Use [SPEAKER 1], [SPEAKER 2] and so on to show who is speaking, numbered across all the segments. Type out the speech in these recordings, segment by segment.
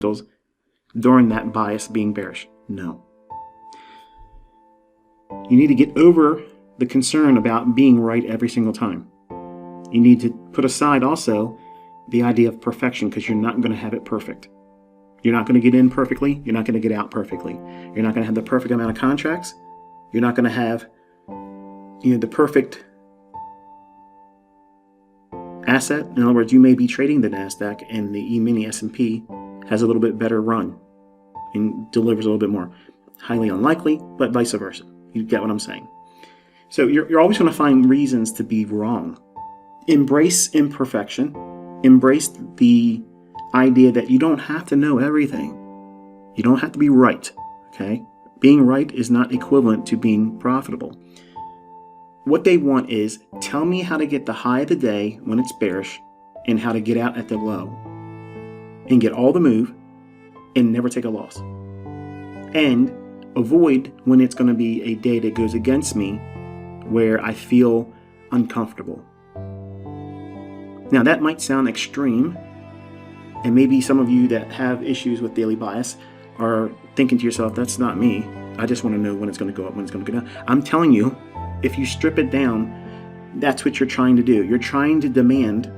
[SPEAKER 1] during that bias being bearish. No. You need to get over the concern about being right every single time. You need to put aside also the idea of perfection, because you're not going to have it perfect. You're not going to get in perfectly. You're not going to get out perfectly. You're not going to have the perfect amount of contracts. You're not going to have, the perfect asset. In other words, you may be trading the NASDAQ and the E-mini S&P has a little bit better run and delivers a little bit more. Highly unlikely, but vice versa. You get what I'm saying? So you're always going to find reasons to be wrong. Embrace imperfection. Embrace the idea that you don't have to know everything. You don't have to be right, okay? Being right is not equivalent to being profitable. What they want is, tell me how to get the high of the day when it's bearish and how to get out at the low and get all the move and never take a loss. And avoid when it's going to be a day that goes against me where I feel uncomfortable. Now that might sound extreme, and maybe some of you that have issues with daily bias are thinking to yourself, that's not me. I just want to know when it's going to go up, when it's going to go down. I'm telling you, if you strip it down, that's what you're trying to do. You're trying to demand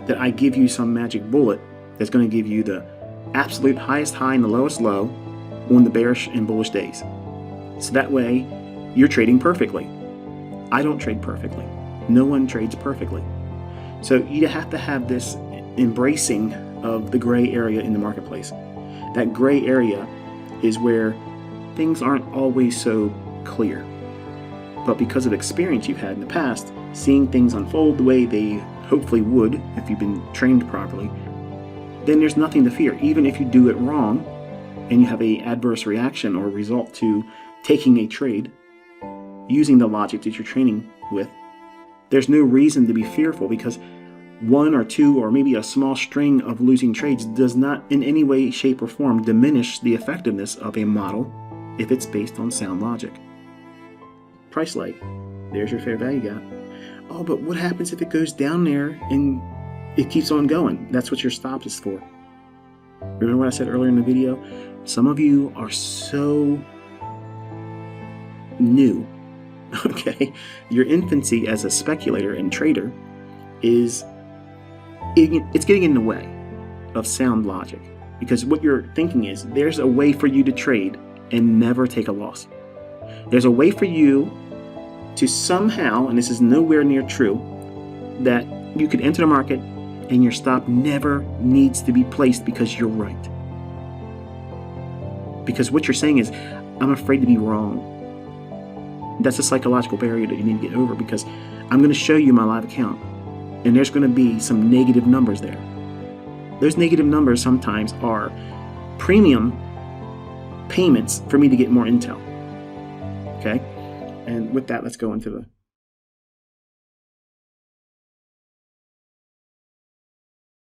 [SPEAKER 1] that I give you some magic bullet that's going to give you the absolute highest high and the lowest low on the bearish and bullish days. So that way, you're trading perfectly. I don't trade perfectly. No one trades perfectly. So you have to have this embracing of the gray area in the marketplace. That gray area is where things aren't always so clear. But because of experience you've had in the past, seeing things unfold the way they hopefully would if you've been trained properly, then there's nothing to fear. Even if you do it wrong and you have an adverse reaction or result to taking a trade using the logic that you're training with, there's no reason to be fearful, because one or two or maybe a small string of losing trades does not in any way, shape, or form diminish the effectiveness of a model if it's based on sound logic. Price lag. There's your fair value gap. Oh, but what happens if it goes down there and it keeps on going? That's what your stop is for. Remember what I said earlier in the video? Some of you are so new, okay? Your infancy as a speculator and trader it's getting in the way of sound logic, because what you're thinking is there's a way for you to trade and never take a loss. There's a way for you to somehow, and this is nowhere near true, that you could enter the market and your stop never needs to be placed because you're right. Because what you're saying is, I'm afraid to be wrong. That's a psychological barrier that you need to get over, because I'm going to show you my live account and there's going to be some negative numbers there. Those negative numbers sometimes are premium payments for me to get more intel. Okay? And with that, let's go into the